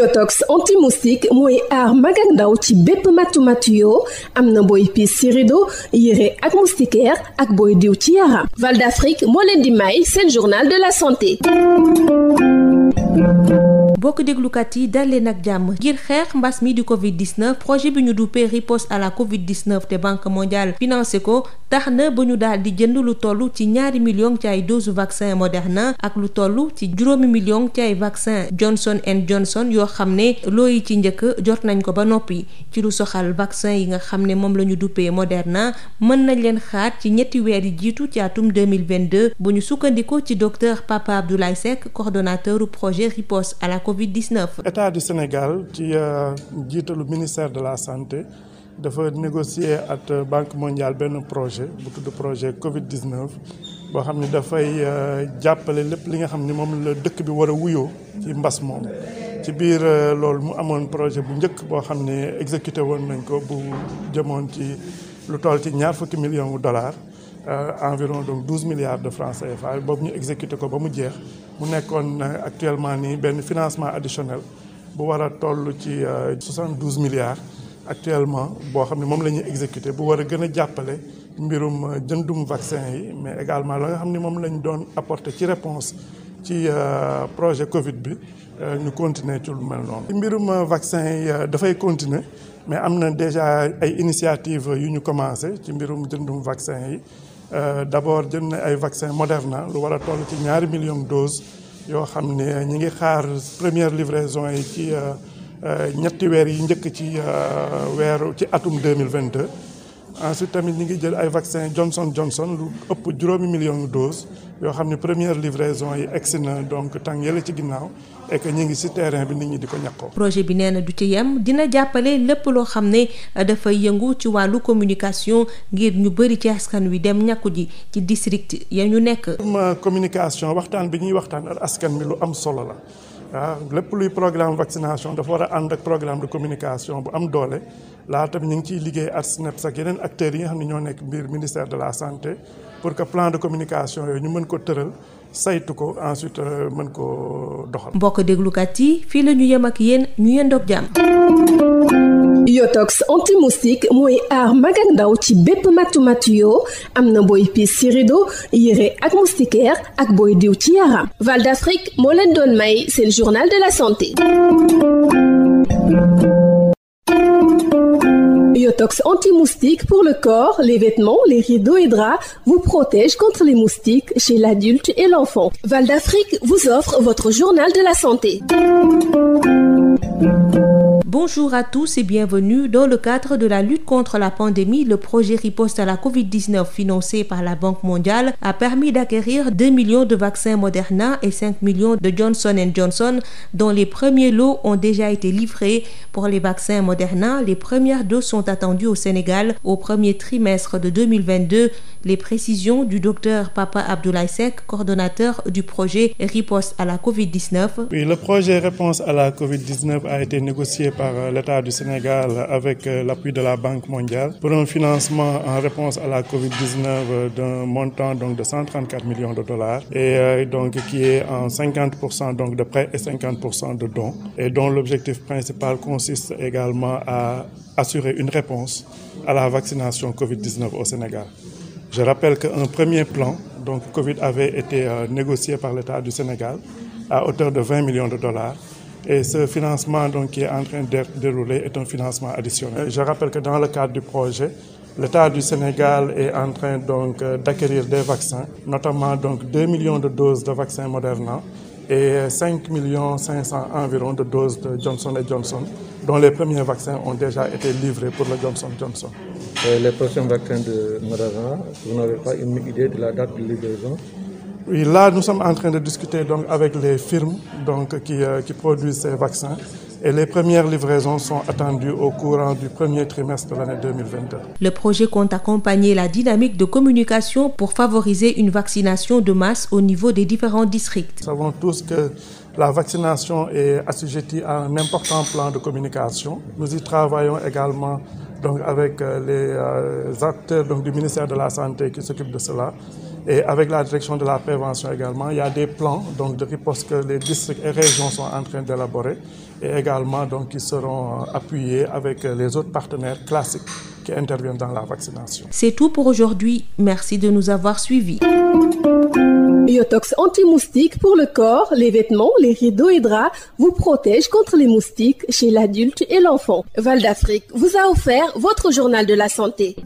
Yotox anti-moustique mooy aar mag ak ndaw ci bépp matu-matu yoo am na booy piis ci rido yére ak moustiquaire ak booy diw ci yaram. Val d'Afrique moo leen di may seen journal de la santé. bokk déglukat yi dal leen ak jàmm ngir xeex mbas mi di Covid-19 projet bi ñu duppee riposte à la Covid-19 te Banque mondiale financé ko tax na ba ñu daal di jënd lu toll ci 2 millions ci ay dose vaccin Moderna ak lu toll ci 5 millions ci ay vaccin Johnson & Johnson yoo xam ne looyi ci njëkk jot nañ ko ba noppi ci lu soxal vaccin yi nga xam ne moom la ñu duppee Moderna mën nañ leen xaar ci ñetti weer yi jiitu ci atum 2022 bu ñu sukkandikoo ci docteur Papa Abdoulaye Seck coordonnateur du projet riposte à la Covid-19. État du Sénégal ci jiitalu ministère de la santé dafa négocier ak Banque mondiale benn projet bu tudd projet Covid-19 boo xam ne dafay jàppale lépp li nga xam ne moom la dëkk bi war a wuyoo ci mbas moom. ci biir loolu mu amoon projet bu njëkk boo xam ne exécuté woon nañ ko bu jëmoon ci lu toll ci $20 millions environ donc 12 milliards de francs CFA boobu ñu exécuté ko ba mu jeex mu nekkoon actuellement nii benn financement additionnel bu war a toll ci 72 milliards actuellement boo xam ne moom la ñuy exécuté bu war a gën a jàppale mbirum jëndum vaccin yi mais également la nga xam ne moom lañ doon apporter ci réponse ci projet Covid bi ñu continuer ci lu mel noonu. mbirum vaccin yi dafay continuer mais am na déjà ay initiatives yu ñu commencé ci mbirum jëndum vaccin yi. D'abord jënd na ay vaccin Moderna lu war a toll ci 2 millions doses yoo xam ne ñi ngi xaar première livraison yi ci ñetti weer yi njëkk ci ci atum 2022. Ensuite tamit ñi ngi jël ay vaccin Johnson lu ëpp 5 millions doses yoo xam ne première livraison yi egsi na donc tàng yële ci ginnaaw et que ñi ngi ci terrain bi nit ñi di ko ñàkkoo. projet bi nee na du ci yem dina jàppale lépp loo xam ne dafay yëngu ci wàllu communication ngir ñu bëri ci askan wi dem ñàkku ji ci district ya ñu nekk. communication waxtaan bi ñuy waxtaan ak askan bi lu am solo la. waaw lépp luy programme vaccination dafa war a ànd ak programme de communication bu am doole laata ñu ngi ciy liggéey ak SNEIPS ak yeneen acteurs yi nga xam ne ñoo nekk biir ministère de la santé pour que plan de communication yooyu ñu mën ko tëral saytu ko ensuite mën ko doxal. mbokk déglukat yi fii la ñu yem ak yéen ñu yendoog jàmm. Yotox anti-moustique mooy aar mag ak ndaw ci bépp matu-matu yoo am na booy piis ci rido yére ak moustiquaire ak booy diw ci yaram. Val d'Afrique moo leen doon may seen journal de la santé. Yotox anti-moustique pour le corps, les vêtements, les rideaux et draps vous protège contre les moustiques chez l'adulte et l'enfant. Val d'Afrique vous offre votre journal de la santé. Bonjour à tous et bienvenue. Dans le cadre de la lutte contre la pandémie, le projet riposte à la Covid-19 financé par la Banque mondiale a permis d'acquérir 2 millions de vaccins Moderna et 5 millions de Johnson & Johnson, dont les premiers lots ont déjà été livrés. Pour les vaccins Moderna, les premières doses sont attendues au Sénégal au premier trimestre de 2022. Les précisions du docteur Papa Abdoulaye Seck, coordonnateur du projet riposte à la Covid-19. Oui, le projet réponse à la Covid-19 a été négocié par l'État du Sénégal avec l'appui de la Banque mondiale pour un financement en réponse à la Covid-19 d'un montant donc de $134 millions et donc qui est en 50% donc de prêts et 50% de dons et dont l'objectif principal consiste également à assurer une réponse à la vaccination Covid-19 au Sénégal. Je rappelle qu'un premier plan donc Covid avait été négocié par l'État du Sénégal à hauteur de $20 millions. Et ce financement donc, qui est en train d'être déroulé est un financement additionnel. Je rappelle que dans le cadre du projet, l'État du Sénégal est en train donc d'acquérir des vaccins, notamment donc 2 millions de doses de vaccins Moderna et 5 500 000 environ de doses de Johnson & Johnson, dont les premiers vaccins ont déjà été livrés pour le Johnson & Johnson. Les prochains vaccins de Moderna, vous n'avez pas une idée de la date de livraison? Oui, là, nous sommes en train de discuter donc avec les firmes donc, qui produisent ces vaccins et les premières livraisons sont attendues au courant du premier trimestre de l'année 2022. Le projet compte accompagner la dynamique de communication pour favoriser une vaccination de masse au niveau des différents districts. Nous savons tous que la vaccination est assujettie à un important plan de communication. Nous y travaillons également donc, avec les acteurs donc, du ministère de la Santé qui s'occupent de cela. Et avec la direction de la prévention également, il y a des plans donc, de riposte que les districts et régions sont en train d'élaborer et également donc, qui seront appuyés avec les autres partenaires classiques qui interviennent dans la vaccination. C'est tout pour aujourd'hui. Merci de nous avoir suivis. Biotox anti-moustique pour le corps, les vêtements, les rideaux et draps vous protège contre les moustiques chez l'adulte et l'enfant. Val d'Afrique vous a offert votre journal de la santé.